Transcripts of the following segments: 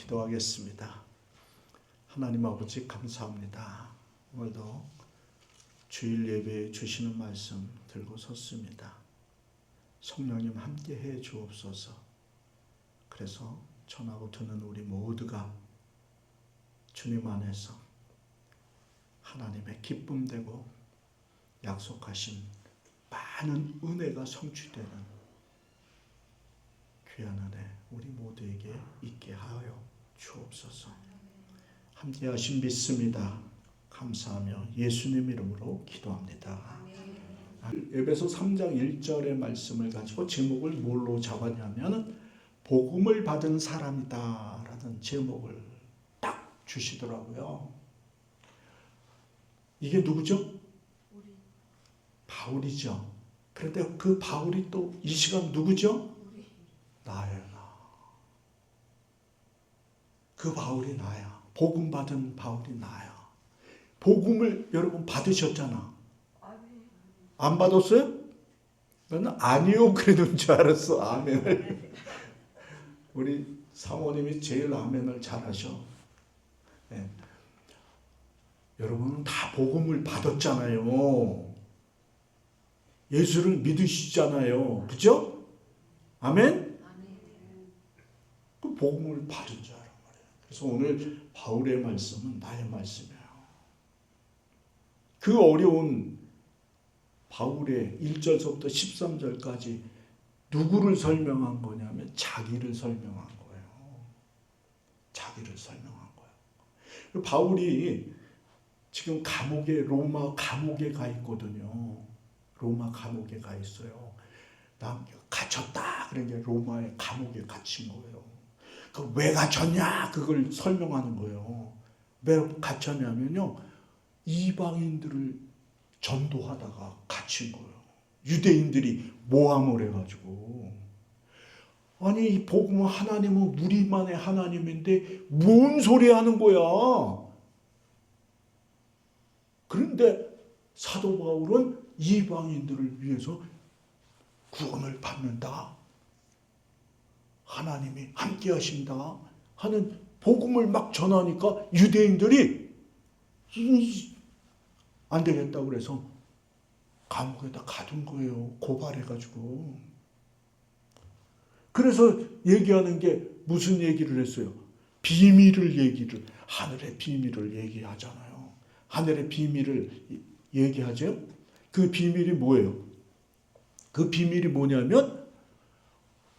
기도하겠습니다. 하나님 아버지 감사합니다. 오늘도 주일 예배에 주시는 말씀 들고 섰습니다. 성령님 함께해 주옵소서. 그래서 전하고 듣는 우리 모두가 주님 안에서 하나님의 기쁨되고 약속하신 많은 은혜가 성취되는 귀한 은혜 우리 모두에게 있게 하여 주옵소서. 함께 하신 믿습니다. 감사하며 예수님 이름으로 기도합니다. 에베소 3장 1절의 말씀을 가지고 제목을 뭘로 잡았냐면 복음을 받은 사람이다 라는 제목을 딱 주시더라고요. 이게 누구죠? 바울이죠. 그런데 그 바울이 또 이 시간 누구죠? 나예요. 나. 그 바울이 나야. 복음 받은 바울이 나야. 복음을 여러분 받으셨잖아. 안 받았어요? 나는 아니요 그러는 줄 알았어. 아멘을. 우리 사모님이 제일 아멘을 잘하셔. 네. 여러분은 다 복음을 받았잖아요. 예수를 믿으시잖아요. 그죠? 아멘? 그 복음을 받은 자란 말이에요. 그래서 오늘 바울의 말씀은 나의 말씀이에요. 그 어려운 바울의 1절서부터 13절까지 누구를 설명한 거냐면 자기를 설명한 거예요. 자기를 설명한 거예요. 바울이 지금 로마 감옥에 가 있거든요. 로마 감옥에 가 있어요. 나 갇혔다. 그러니까 로마의 감옥에 갇힌 거예요. 그 왜 갇혔냐? 그걸 설명하는 거예요. 왜 갇혔냐면요. 이방인들을 전도하다가 갇힌 거예요. 유대인들이 모함을 해가지고. 아니 이 복음은 하나님은 우리만의 하나님인데 뭔 소리 하는 거야? 그런데 사도 바울은 이방인들을 위해서 구원을 받는다. 하나님이 함께 하신다 하는 복음을 막 전하니까 유대인들이 안 되겠다고 그래서 감옥에다 가둔 거예요. 고발해가지고. 그래서 얘기하는 게 무슨 얘기를 했어요? 하늘의 비밀을 얘기하잖아요. 하늘의 비밀을 얘기하죠. 그 비밀이 뭐예요? 그 비밀이 뭐냐면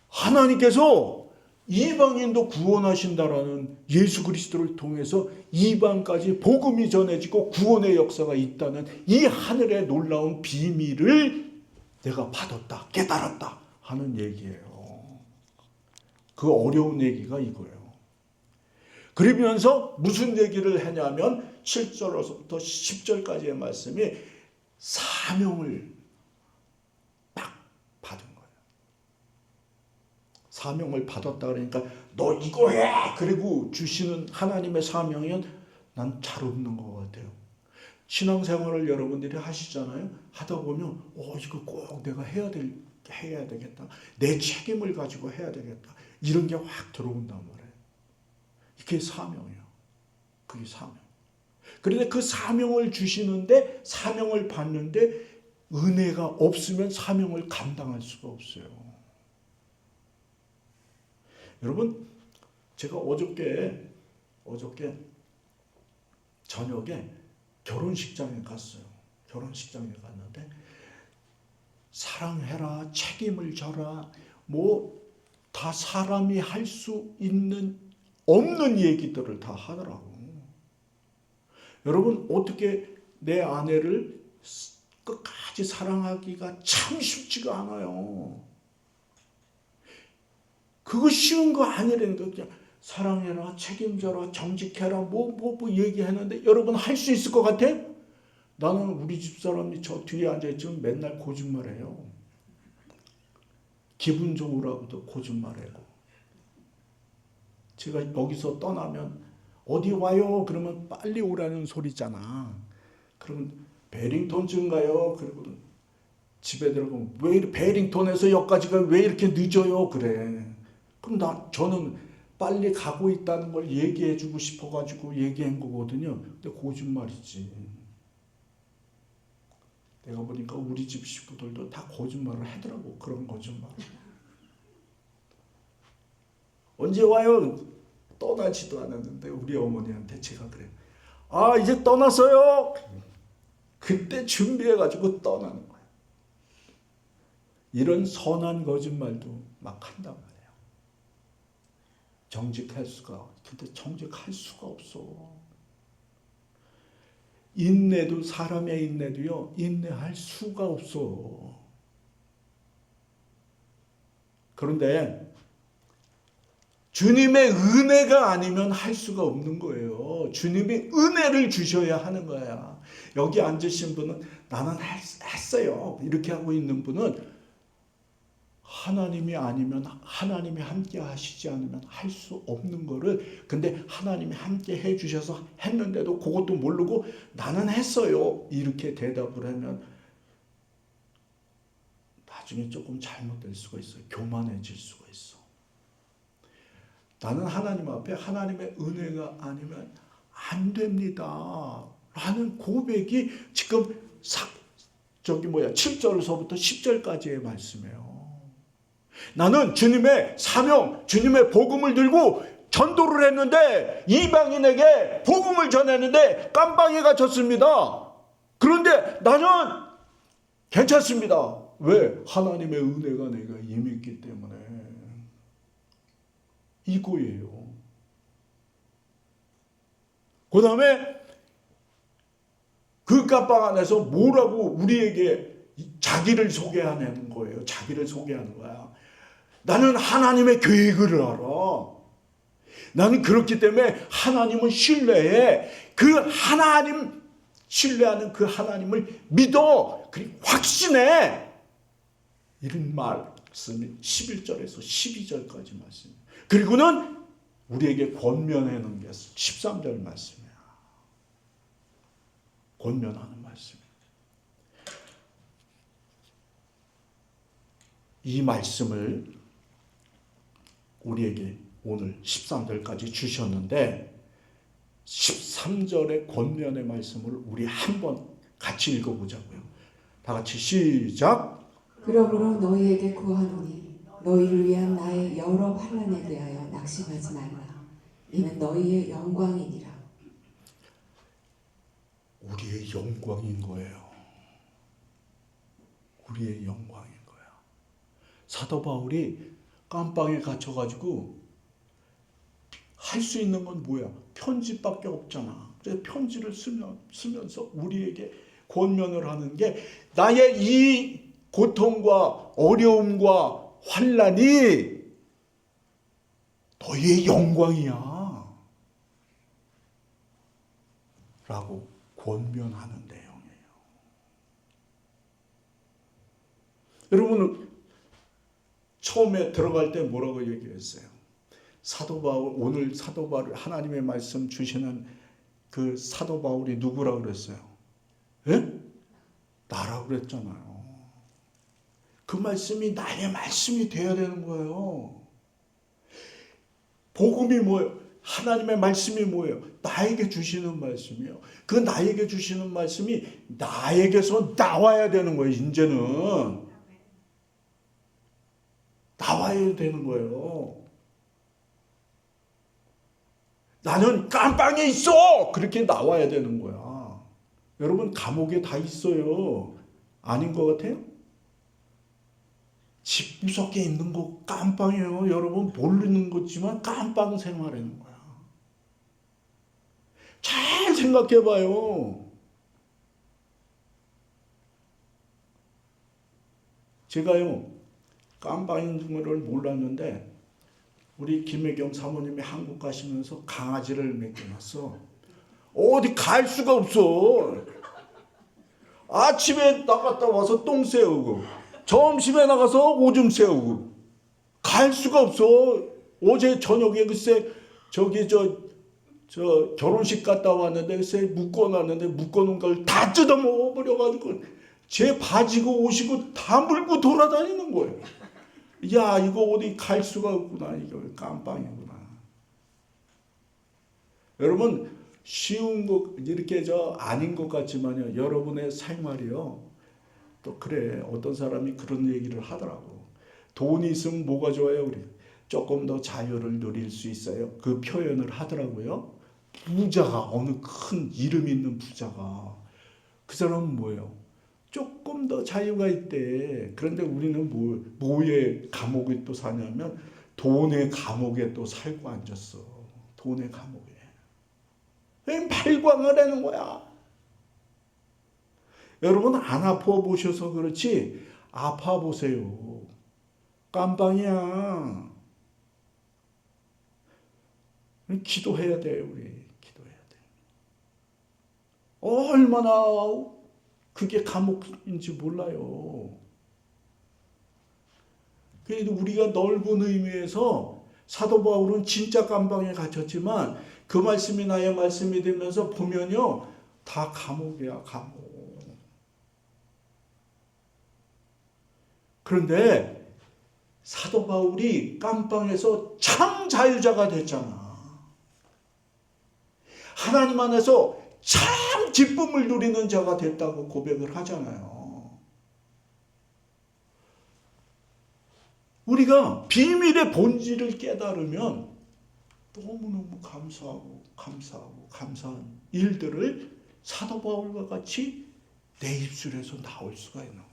하나님께서 이방인도 구원하신다라는 예수 그리스도를 통해서 이방까지 복음이 전해지고 구원의 역사가 있다는 이 하늘의 놀라운 비밀을 내가 받았다, 깨달았다 하는 얘기예요. 그 어려운 얘기가 이거예요. 그러면서 무슨 얘기를 하냐면 7절부터 10절까지의 말씀이 사명을 딱 받은 거예요. 사명을 받았다 그러니까 너 이거 해! 그리고 주시는 하나님의 사명은 난 잘 없는 것 같아요. 신앙생활을 여러분들이 하시잖아요. 하다 보면 이거 꼭 내가 해야 되겠다. 내 책임을 가지고 해야 되겠다. 이런 게 확 들어온단 말이에요. 이게 사명이에요. 그게 사명. 그런데 그 사명을 주시는데 사명을 받는데 은혜가 없으면 사명을 감당할 수가 없어요. 여러분 제가 어저께 저녁에 결혼식장에 갔어요. 결혼식장에 갔는데 사랑해라, 책임을 져라, 뭐 다 사람이 할 수 있는 없는 얘기들을 다 하더라고. 여러분 어떻게 내 아내를 끝까지 사랑하기가 참 쉽지가 않아요. 그거 쉬운 거 아니라니까. 그냥 사랑해라, 책임져라, 정직해라 뭐 얘기하는데 여러분 할 수 있을 것 같아? 나는 우리 집사람이 저 뒤에 앉아있지만 맨날 거짓말해요. 기분 좋으라고도 거짓말하고. 제가 여기서 떠나면 어디 와요? 그러면 빨리 오라는 소리잖아. 그러면 베링턴쯤 가요. 그리고 집에 들어가면 왜 베링턴에서 여기까지가 왜 이렇게 늦어요? 그래. 그럼 저는 빨리 가고 있다는 걸 얘기해주고 싶어가지고 얘기한 거거든요. 근데 거짓말이지. 내가 보니까 우리 집 식구들도 다 거짓말을 하더라고. 그런 거짓말. 언제 와요? 떠나지도 않았는데 우리 어머니한테 제가 그래요. 아, 이제 떠났어요. 그때 준비해가지고 떠나는 거예요. 이런 선한 거짓말도 막 한단 말이에요. 근데 정직할 수가 없어. 인내도, 사람의 인내도요, 인내할 수가 없어. 그런데 주님의 은혜가 아니면 할 수가 없는 거예요. 주님이 은혜를 주셔야 하는 거야. 여기 앉으신 분은 나는 했어요. 이렇게 하고 있는 분은 하나님이 아니면, 하나님이 함께 하시지 않으면 할 수 없는 거를, 근데 하나님이 함께 해주셔서 했는데도 그것도 모르고 나는 했어요. 이렇게 대답을 하면 나중에 조금 잘못될 수가 있어요. 교만해질 수가 있어. 나는 하나님 앞에 하나님의 은혜가 아니면 안 됩니다. 라는 고백이 지금 7절에서부터 10절까지의 말씀이에요. 나는 주님의 사명, 주님의 복음을 들고 전도를 했는데 이방인에게 복음을 전했는데 깜빵에 갇혔습니다. 그런데 나는 괜찮습니다. 왜? 하나님의 은혜가 내가 임했기 때문에. 이거예요. 그 다음에 그 깜빵 안에서 뭐라고 우리에게 자기를 소개하는 거예요. 자기를 소개하는 거야. 나는 하나님의 계획을 알아. 나는 그렇기 때문에 하나님을 신뢰해. 그 하나님, 신뢰하는 그 하나님을 믿어. 그리고 확신해. 이런 말씀이 11절에서 12절까지 말씀이에요. 그리고는 우리에게 권면하는 게 13절 말씀이야. 권면하는 말씀이에요. 이 말씀을 우리에게 오늘 13절까지 주셨는데 13절의 권면의 말씀을 우리 한번 같이 읽어보자고요. 다 같이 시작. 그러므로 너희에게 구하노니 너희를 위한 나의 여러 환난에 대하여 낙심하지 말라. 이는 너희의 영광이니라. 우리의 영광인 거예요. 우리의 영광인 거야. 사도 바울이 깜빵에 갇혀가지고 할 수 있는 건 뭐야? 편지밖에 없잖아. 그래서 편지를 쓰면서 우리에게 권면을 하는 게 나의 이 고통과 어려움과 환난이 너희의 영광이야. 라고 권면하는 내용이에요. 여러분 처음에 들어갈 때 뭐라고 얘기했어요? 사도 바울, 오늘 사도 바울 하나님의 말씀 주시는 그 사도 바울이 누구라고 그랬어요? 예? 나라고 그랬잖아요. 그 말씀이 나의 말씀이 되어야 되는 거예요. 복음이 뭐예요? 하나님의 말씀이 뭐예요? 나에게 주시는 말씀이에요. 그 나에게 주시는 말씀이 나에게서 나와야 되는 거예요. 이제는 나와야 되는 거예요. 나는 깜빵에 있어! 그렇게 나와야 되는 거야. 여러분 감옥에 다 있어요. 아닌 것 같아요? 집구석에 있는 거 깜빵이에요. 여러분 모르는 거지만 깜빵 생활하는 거야. 잘 생각해봐요. 제가요 깜빵인 걸 몰랐는데 우리 김혜경 사모님이 한국 가시면서 강아지를 맡겨놨어. 어디 갈 수가 없어. 아침에 나갔다 와서 똥 세우고 점심에 나가서 오줌 세우고 갈 수가 없어. 어제 저녁에 글쎄 저기 저 결혼식 갔다 왔는데 글쎄 묶어놨는데 묶어놓은 걸 다 뜯어먹어버려가지고 제 바지고 옷이고 다 물고 돌아다니는 거예요. 야 이거 어디 갈 수가 없구나. 이거 깜빵이구나. 여러분 쉬운 거 이렇게 아닌 것 같지만요. 여러분의 생활이요. 또 그래 어떤 사람이 그런 얘기를 하더라고. 돈이 있으면 뭐가 좋아요? 우리 조금 더 자유를 누릴 수 있어요. 그 표현을 하더라고요. 부자가 어느 큰 이름 있는 부자가 그 사람은 뭐예요? 조금 더 자유가 있대. 그런데 우리는 뭐의 감옥에 또 사냐면 돈의 감옥에 또 살고 앉았어. 돈의 감옥에. 왜 발광을 하는 거야? 여러분 안 아파 보셔서 그렇지 아파 보세요. 깜빵이야. 기도해야 돼요, 우리. 기도해야 돼. 얼마나 그게 감옥인지 몰라요. 그래도 우리가 넓은 의미에서 사도 바울은 진짜 깜방에 갇혔지만 그 말씀이 나의 말씀이 되면서 보면요. 다 감옥이야, 감옥. 그런데 사도 바울이 깜방에서 참 자유자가 됐잖아. 하나님 안에서 참 기쁨을 누리는 자가 됐다고 고백을 하잖아요. 우리가 비밀의 본질을 깨달으면 너무너무 감사한 일들을 사도 바울과 같이 내 입술에서 나올 수가 있는 거예요.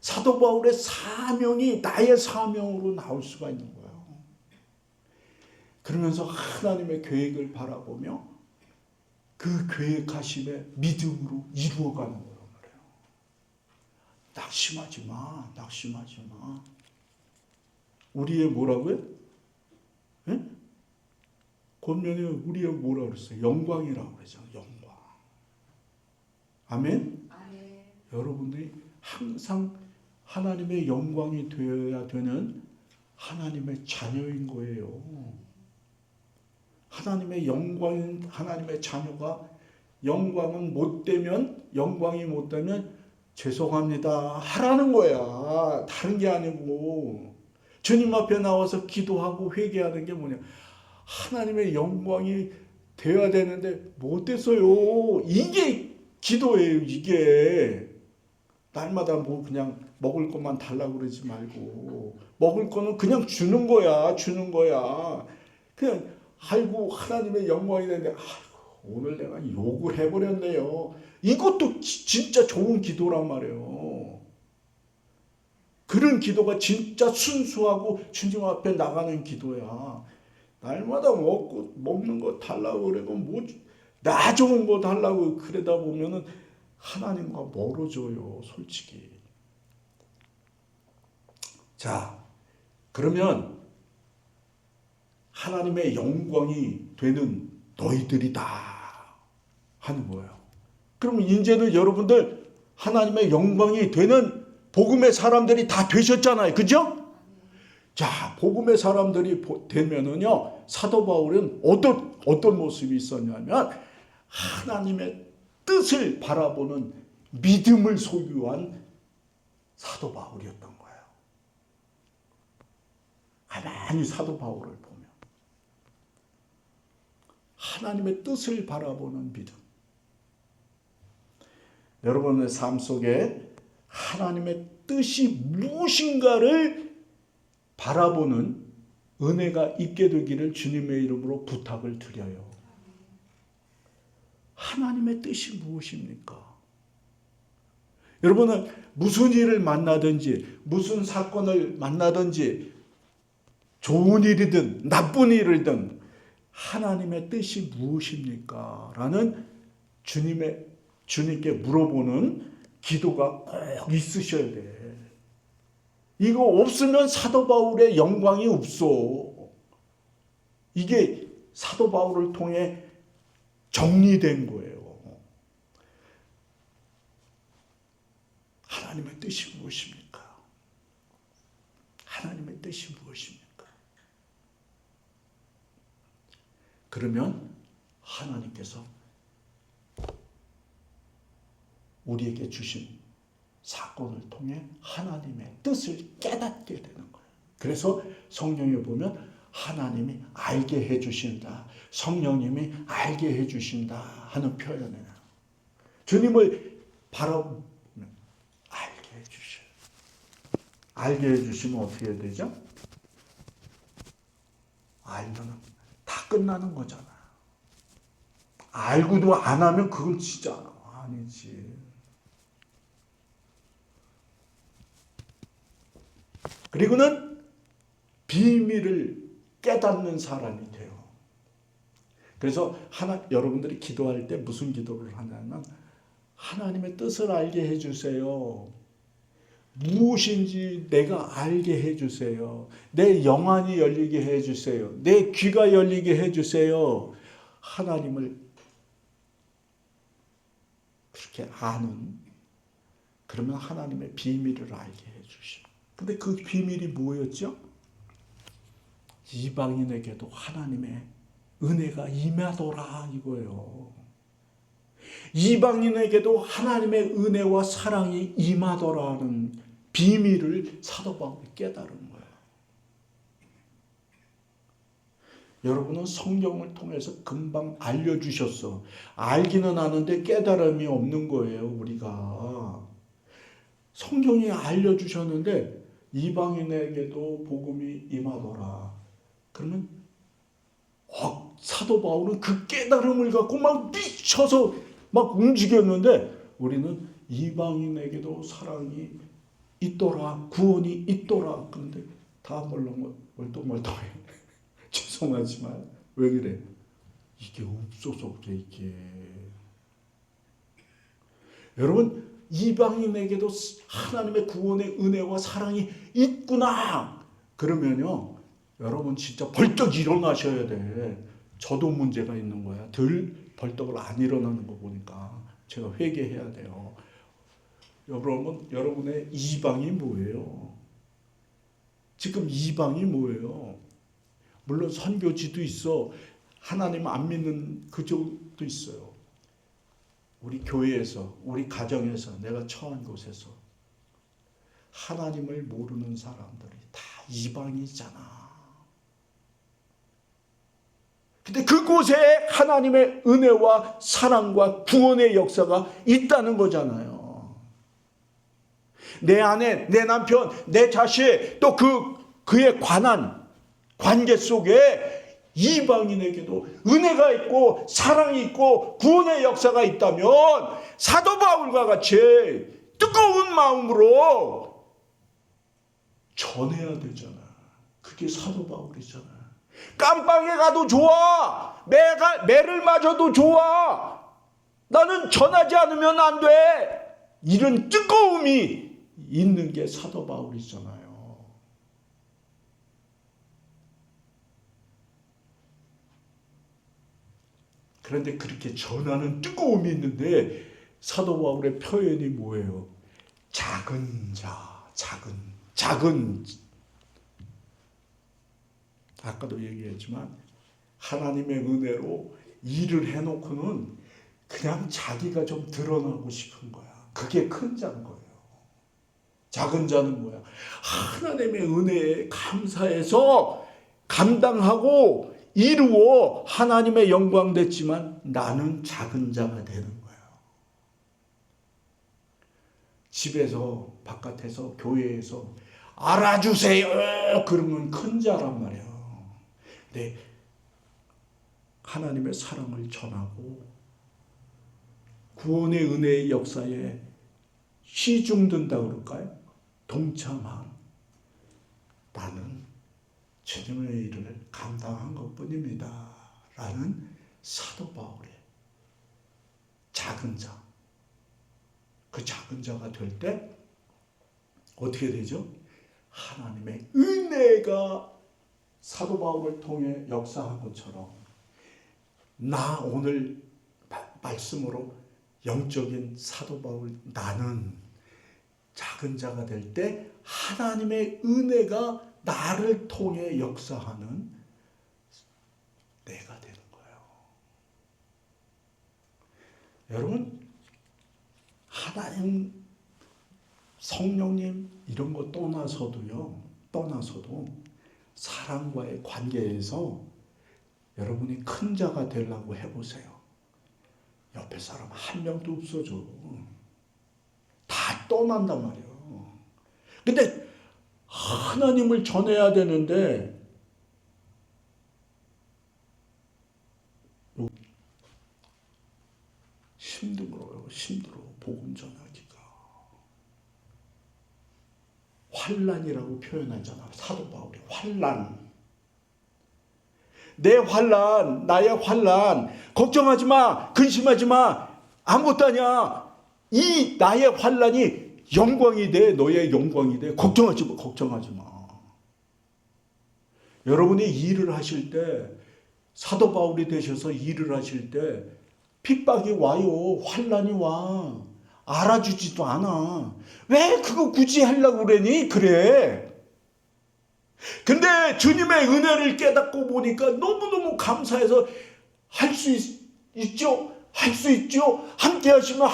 사도 바울의 사명이 나의 사명으로 나올 수가 있는 거예요. 그러면서 하나님의 계획을 바라보며 그 계획하심의 믿음으로 이루어가는 거란 말이에요. 낙심하지 마. 낙심하지 마. 우리의 뭐라고요? 예? 권면에 우리의 뭐라고 그랬어요? 영광이라고 그러죠. 영광. 아멘? 아멘. 여러분들이 항상 하나님의 영광이 되어야 되는 하나님의 자녀인 거예요. 하나님의 영광인 하나님의 자녀가 영광이 못 되면 죄송합니다 하라는 거야. 다른 게 아니고 주님 앞에 나와서 기도하고 회개하는 게 뭐냐. 하나님의 영광이 되어야 되는데 못 됐어요. 이게 기도예요. 이게 날마다 뭐 그냥 먹을 것만 달라고 그러지 말고 먹을 거는 그냥 주는 거야. 그냥 아이고 하나님의 영광이 되는데 아이고 오늘 내가 욕을 해버렸네요. 이것도 진짜 좋은 기도란 말이에요. 그런 기도가 진짜 순수하고 주님 앞에 나가는 기도야. 날마다 먹는 거 달라고 그러고 뭐 나 좋은 거 달라고 그러다 보면은 하나님과 멀어져요. 솔직히. 자, 그러면 하나님의 영광이 되는 너희들이다 하는 거예요. 그럼 이제는 여러분들 하나님의 영광이 되는 복음의 사람들이 다 되셨잖아요. 그죠? 자, 복음의 사람들이 되면은요, 사도 바울은 어떤 모습이 있었냐면 하나님의 뜻을 바라보는 믿음을 소유한 사도 바울이었던 거예요. 가만히 사도 바울을 보면 하나님의 뜻을 바라보는 믿음. 여러분의 삶 속에 하나님의 뜻이 무엇인가를 바라보는 은혜가 있게 되기를 주님의 이름으로 부탁을 드려요. 하나님의 뜻이 무엇입니까? 여러분은 무슨 일을 만나든지 무슨 사건을 만나든지 좋은 일이든 나쁜 일이든 하나님의 뜻이 무엇입니까? 라는 주님께 물어보는 기도가 꼭 있으셔야 돼. 이거 없으면 사도 바울의 영광이 없어. 이게 사도 바울을 통해 정리된 거예요. 하나님의 뜻이 무엇입니까? 하나님의 뜻이 무엇입니까? 그러면 하나님께서 우리에게 주신 사건을 통해 하나님의 뜻을 깨닫게 되는 거예요. 그래서 성경에 보면 하나님이 알게 해주신다. 성령님이 알게 해주신다 하는 표현이에요. 주님을 바라보면 알게 해주셔요. 알게 해주시면 어떻게 되죠? 알면은 다 끝나는 거잖아. 알고도 안 하면 그건 진짜 아니지. 그리고는 비밀을 깨닫는 사람이 돼요. 그래서 여러분들이 기도할 때 무슨 기도를 하냐면 하나님의 뜻을 알게 해주세요. 무엇인지 내가 알게 해주세요. 내 영안이 열리게 해주세요. 내 귀가 열리게 해주세요. 하나님을 그렇게 아는, 그러면 하나님의 비밀을 알게 해주시고. 근데 그 비밀이 뭐였죠? 이방인에게도 하나님의 은혜가 임하더라 이거예요. 이방인에게도 하나님의 은혜와 사랑이 임하더라는 비밀을 사도 바울이 깨달은 거예요. 여러분은 성경을 통해서 금방 알려주셨어. 알기는 아는데 깨달음이 없는 거예요. 우리가 성경이 알려주셨는데 이방인에게도 복음이 임하더라. 그러면 사도 바울은 그 깨달음을 갖고 막 미쳐서 막 움직였는데 우리는 이방인에게도 사랑이 있더라, 구원이 있더라. 그런데 다 멀뚱멀뚱해. 죄송하지만 왜 그래? 이게 없어서 그래 이게. 여러분 이방인에게도 하나님의 구원의 은혜와 사랑이 있구나. 그러면요, 여러분 진짜 벌떡 일어나셔야 돼. 저도 문제가 있는 거야. 늘 벌떡을 안 일어나는 거 보니까 제가 회개해야 돼요. 여러분, 여러분의 이방이 뭐예요? 지금 이방이 뭐예요? 물론 선교지도 있어. 하나님 안 믿는 그쪽도 있어요. 우리 교회에서, 우리 가정에서, 내가 처한 곳에서 하나님을 모르는 사람들이 다 이방이잖아. 근데 그곳에 하나님의 은혜와 사랑과 구원의 역사가 있다는 거잖아요. 내 아내, 내 남편, 내 자식, 또 그에 관한 관계 속에 이방인에게도 은혜가 있고 사랑이 있고 구원의 역사가 있다면 사도 바울과 같이 뜨거운 마음으로 전해야 되잖아. 그게 사도 바울이잖아. 깜빵에 가도 좋아. 매를 맞아도 좋아. 나는 전하지 않으면 안 돼. 이런 뜨거움이 있는 게 사도 바울이잖아요. 그런데 그렇게 전하는 뜨거움이 있는데 사도 바울의 표현이 뭐예요? 작은 자, 작은. 아까도 얘기했지만 하나님의 은혜로 일을 해놓고는 그냥 자기가 좀 드러나고 싶은 거야. 그게 큰 자인 거예요. 작은 자는 뭐야? 하나님의 은혜에 감사해서 감당하고 이루어 하나님의 영광 됐지만 나는 작은 자가 되는 거예요. 집에서, 바깥에서, 교회에서 알아주세요 그러면 큰 자란 말이에요. 근데 하나님의 사랑을 전하고 구원의 은혜의 역사에 시중든다 그럴까요? 동참한 나는 주님의 일을 감당한 것뿐입니다. 라는 사도 바울의 작은 자. 그 작은 자가 될 때 어떻게 되죠? 하나님의 은혜가 사도 바울을 통해 역사한 것처럼 나 오늘 말씀으로 영적인 사도 바울 나는 작은 자가 될 때 하나님의 은혜가 나를 통해 역사하는 내가 되는 거예요. 여러분 하나님 성령님 이런 거 떠나서도 사랑과의 관계에서 여러분이 큰 자가 되려고 해보세요. 옆에 사람 한 명도 없어져. 다 떠난단 말이에요. 근데 하나님을 전해야 되는데 힘들어요. 힘들어. 복음 전하기가. 환난이라고 표현하잖아. 사도 바울이 환난. 내 환난, 나의 환난, 걱정하지 마, 근심하지 마, 아무것도 아니야. 이 나의 환난이 영광이 돼, 너의 영광이 돼. 걱정하지 마, 걱정하지 마. 여러분이 일을 하실 때, 사도 바울이 되셔서 일을 하실 때 핍박이 와요. 환난이 와. 알아주지도 않아. 왜 그거 굳이 하려고 그러니? 그래. 근데 주님의 은혜를 깨닫고 보니까 너무너무 감사해서 할 수 있죠? 할 수 있죠? 함께 하시면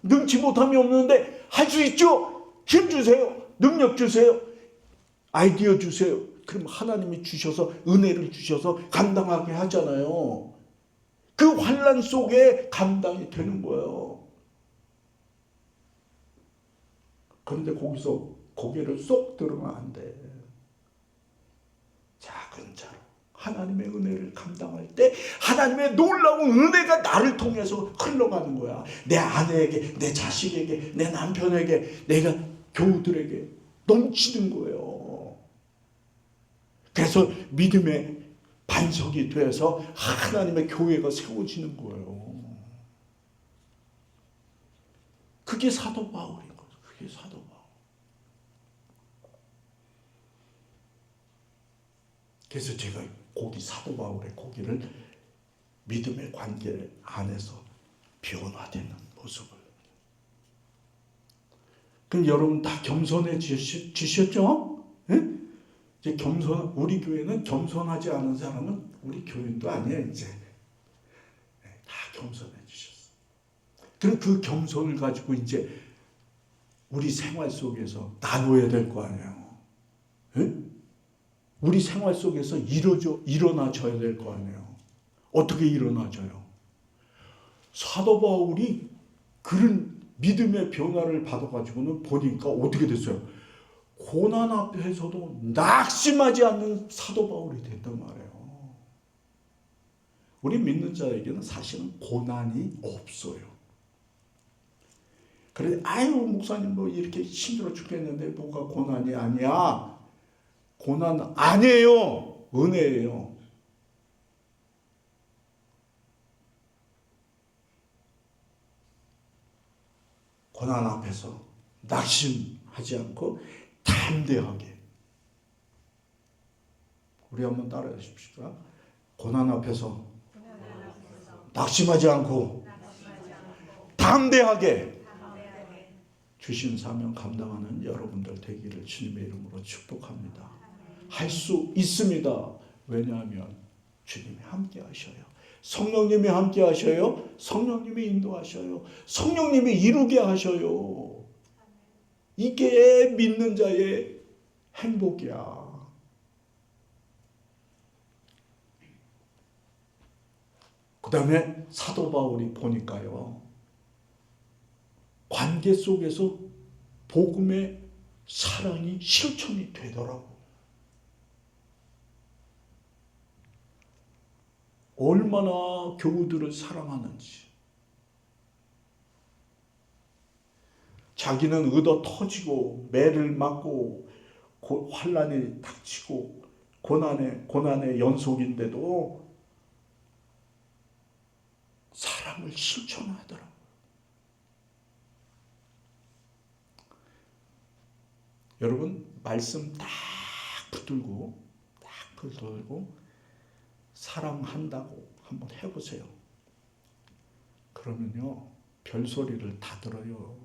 능치 못함이 없는데 할 수 있죠? 힘 주세요. 능력 주세요. 아이디어 주세요. 그럼 하나님이 주셔서 은혜를 주셔서 감당하게 하잖아요. 그 환난 속에 감당이 되는 거예요. 그런데 거기서 고개를 쏙 들으면 안 돼. 작은 자로 하나님의 은혜를 감당할 때 하나님의 놀라운 은혜가 나를 통해서 흘러가는 거야. 내 아내에게, 내 자식에게, 내 남편에게, 내가 교우들에게 넘치는 거예요. 그래서 믿음의 반석이 돼서 하나님의 교회가 세워지는 거예요. 그게 사도 바울인 거죠. 그게 사도 바울. 그래서 제가 사도 바울의 고기를 믿음의 관계 안에서 변화되는 모습을. 그럼 여러분 다 겸손해지셨죠? 예? 이제 우리 교회는 겸손하지 않은 사람은 우리 교인도 아니에요, 이제. 다 겸손해지셨어. 그럼 그 겸손을 가지고 이제 우리 생활 속에서 나눠야 될 거 아니에요. 예? 우리 생활 속에서 일어나져야 될 거 아니에요. 어떻게 일어나져요? 사도 바울이 그런 믿음의 변화를 받아가지고는 보니까 어떻게 됐어요? 고난 앞에서도 낙심하지 않는 사도 바울이 됐단 말이에요. 우리 믿는 자에게는 사실은 고난이 없어요. 그런데 아유 목사님 뭐 이렇게 힘들어 죽겠는데 뭐가 고난이 아니야. 고난 아니에요. 은혜예요. 고난 앞에서 낙심하지 않고 담대하게. 우리 한번 따라해 주십시오. 고난 앞에서 낙심하지 않고 담대하게 주신 사명 감당하는 여러분들 되기를 주님의 이름으로 축복합니다. 할 수 있습니다. 왜냐하면 주님이 함께 하셔요. 성령님이 함께 하셔요. 성령님이 인도하셔요. 성령님이 이루게 하셔요. 이게 믿는 자의 행복이야. 그 다음에 사도 바울이 보니까요. 관계 속에서 복음의 사랑이 실천이 되더라고. 얼마나 교우들을 사랑하는지. 자기는 얻어 터지고 매를 맞고 환난이 닥치고 고난의 연속인데도 사랑을 실천하더라고요. 여러분 말씀 딱 붙들고 사랑한다고 한번 해보세요. 그러면요 별소리를 다 들어요.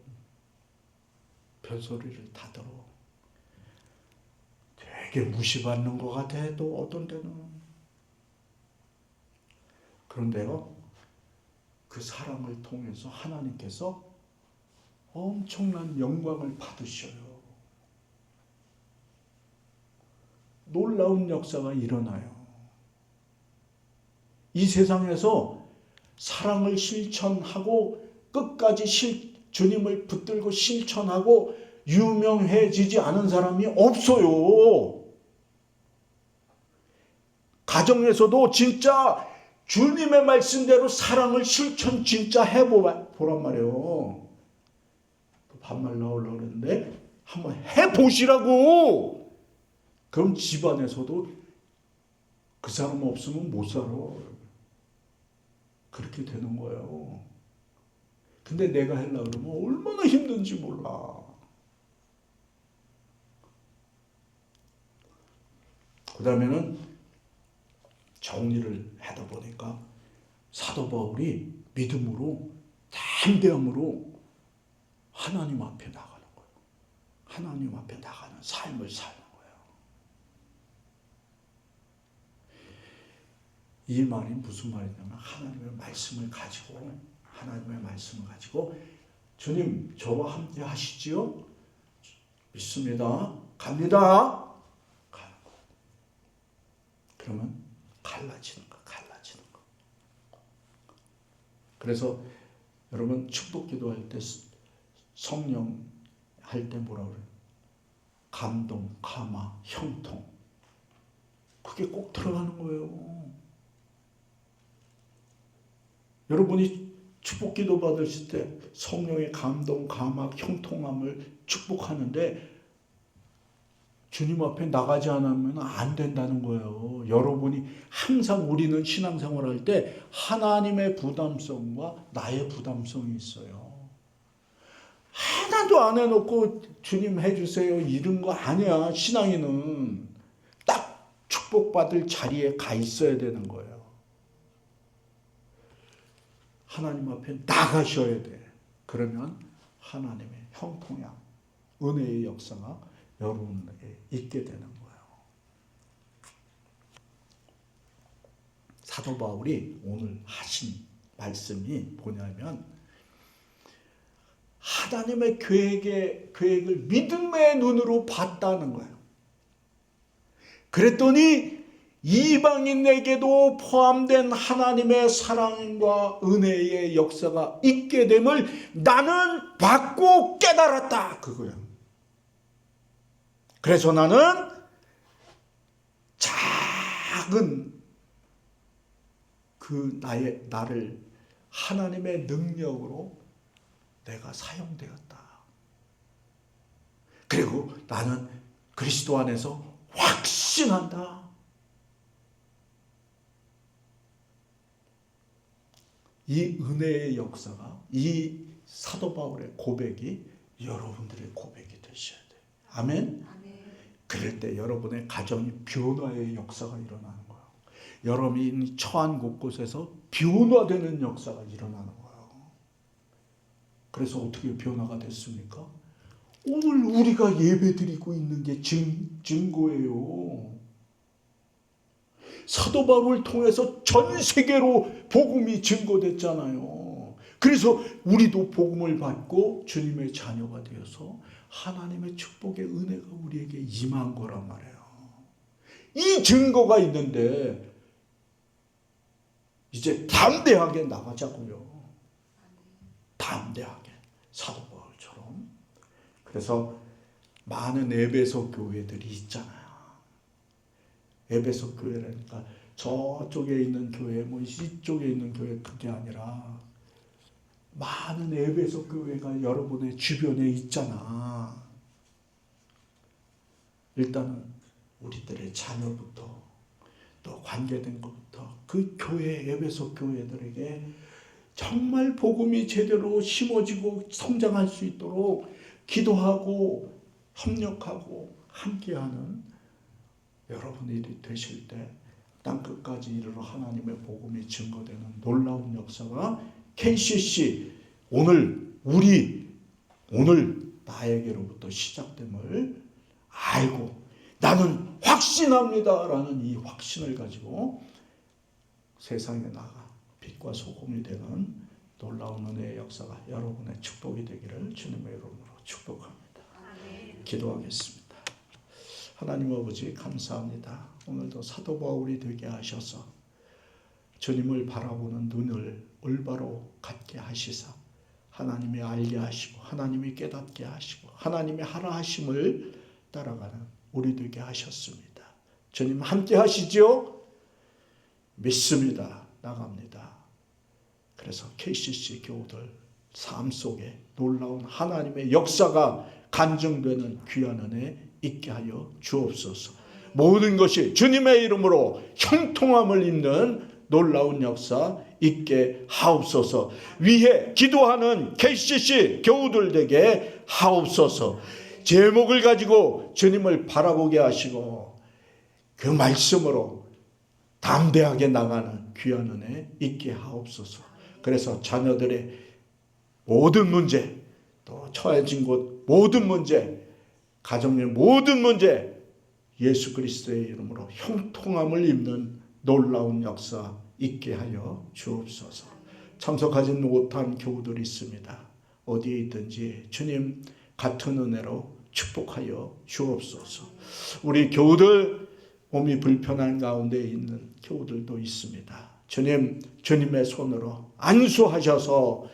별소리를 다 들어. 되게 무시받는 것 같아. 또 어떤 때는. 그런데요 그 사랑을 통해서 하나님께서 엄청난 영광을 받으셔요. 놀라운 역사가 일어나요. 이 세상에서 사랑을 실천하고 끝까지 주님을 붙들고 실천하고 유명해지지 않은 사람이 없어요. 가정에서도 진짜 주님의 말씀대로 사랑을 실천 진짜 해보란 말이에요. 반말 나오려고 그랬는데 한번 해보시라고. 그럼 집안에서도 그 사람 없으면 못 살아. 그렇게 되는 거예요. 근데 내가 하려고 그러면 얼마나 힘든지 몰라. 그 다음에는 정리를 하다 보니까 사도 바울이 믿음으로 담대함으로 하나님 앞에 나가는 거예요. 하나님 앞에 나가는 삶을 사는 거예요. 이 말이 무슨 말이냐면 하나님의 말씀을 가지고 주님 저와 함께 하시지요? 믿습니다. 갑니다. 가는 거예요. 그러면 갈라지는 거. 그래서 여러분 축복 기도할 때 성령 할 때 뭐라 그래요? 감동, 감화, 형통. 그게 꼭 들어가는 거예요. 여러분이 축복 기도 받으실 때 성령의 감동, 감화, 형통함을 축복하는데 주님 앞에 나가지 않으면 안 된다는 거예요. 여러분이 항상 우리는 신앙생활 할 때 하나님의 부담성과 나의 부담성이 있어요. 하나도 안 해놓고 주님 해주세요 이런 거 아니야. 신앙인은 딱 축복받을 자리에 가 있어야 되는 거예요. 하나님 앞에 나가셔야 돼. 그러면 하나님의 형통함, 은혜의 역사가 여러분에게 있게 되는 거예요. 사도 바울이 오늘 하신 말씀이 뭐냐면 하나님의 계획을 믿음의 눈으로 봤다는 거예요. 그랬더니 이방인에게도 포함된 하나님의 사랑과 은혜의 역사가 있게 됨을 나는 받고 깨달았다. 그거예요. 그래서 나는 작은 나를 하나님의 능력으로 내가 사용되었다. 그리고 나는 그리스도 안에서 확신한다. 이 은혜의 역사가 이 사도 바울의 고백이 여러분들의 고백이 되셔야 돼요. 아멘? 그럴 때 여러분의 가정이 변화의 역사가 일어나는 거예요. 여러분이 처한 곳곳에서 변화되는 역사가 일어나는 거예요. 그래서 어떻게 변화가 됐습니까? 오늘 우리가 예배드리고 있는 게 증거예요. 사도 바울을 통해서 전 세계로 복음이 증거됐잖아요. 그래서 우리도 복음을 받고 주님의 자녀가 되어서 하나님의 축복의 은혜가 우리에게 임한 거란 말이에요. 이 증거가 있는데 이제 담대하게 나가자고요. 담대하게 사도 바울처럼. 그래서 많은 에베소 교회들이 있잖아요. 에베소 교회라니까 저쪽에 있는 교회, 뭐 이쪽에 있는 교회 그게 아니라 많은 에베소 교회가 여러분의 주변에 있잖아. 일단은 우리들의 자녀부터 또 관계된 것부터 그 교회, 에베소 교회들에게 정말 복음이 제대로 심어지고 성장할 수 있도록 기도하고 협력하고 함께하는 여러분들이 되실 때 땅끝까지 이르러 하나님의 복음이 증거되는 놀라운 역사가 KCC 오늘 나에게로부터 시작됨을 알고 나는 확신합니다라는 이 확신을 가지고 세상에 나가 빛과 소금이 되는 놀라운 은혜의 역사가 여러분의 축복이 되기를 주님의 이름으로 축복합니다. 기도하겠습니다. 하나님 아버지 감사합니다. 오늘도 사도 바울이 되게 하셔서 주님을 바라보는 눈을 올바로 갖게 하시사 하나님이 알게 하시고 하나님이 깨닫게 하시고 하나님의 하라 하심을 따라가는 우리 되게 하셨습니다. 주님 함께 하시죠? 믿습니다. 나갑니다. 그래서 KCC 교우들 삶 속에 놀라운 하나님의 역사가 간증되는 귀한 은혜 있게 하여 주옵소서. 모든 것이 주님의 이름으로 형통함을 입는 놀라운 역사 있게 하옵소서. 위해 기도하는 KCC 교우들 되게 하옵소서. 제목을 가지고 주님을 바라보게 하시고 그 말씀으로 담대하게 나가는 귀한 은혜 있게 하옵소서. 그래서 자녀들의 모든 문제, 또 처해진 곳 모든 문제, 가정의 모든 문제 예수 그리스도의 이름으로 형통함을 입는 놀라운 역사 있게 하여 주옵소서. 참석하지 못한 교우들이 있습니다. 어디에 있든지 주님 같은 은혜로 축복하여 주옵소서. 우리 교우들 몸이 불편한 가운데 있는 교우들도 있습니다. 주님의 손으로 안수하셔서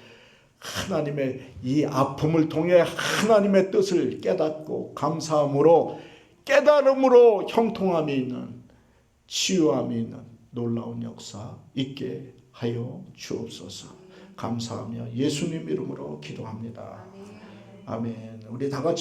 하나님의 이 아픔을 통해 하나님의 뜻을 깨닫고 감사함으로 깨달음으로 형통함이 있는 치유함이 있는 놀라운 역사 있게 하여 주옵소서. 감사하며 예수님 이름으로 기도합니다. 아멘. 우리 다 같이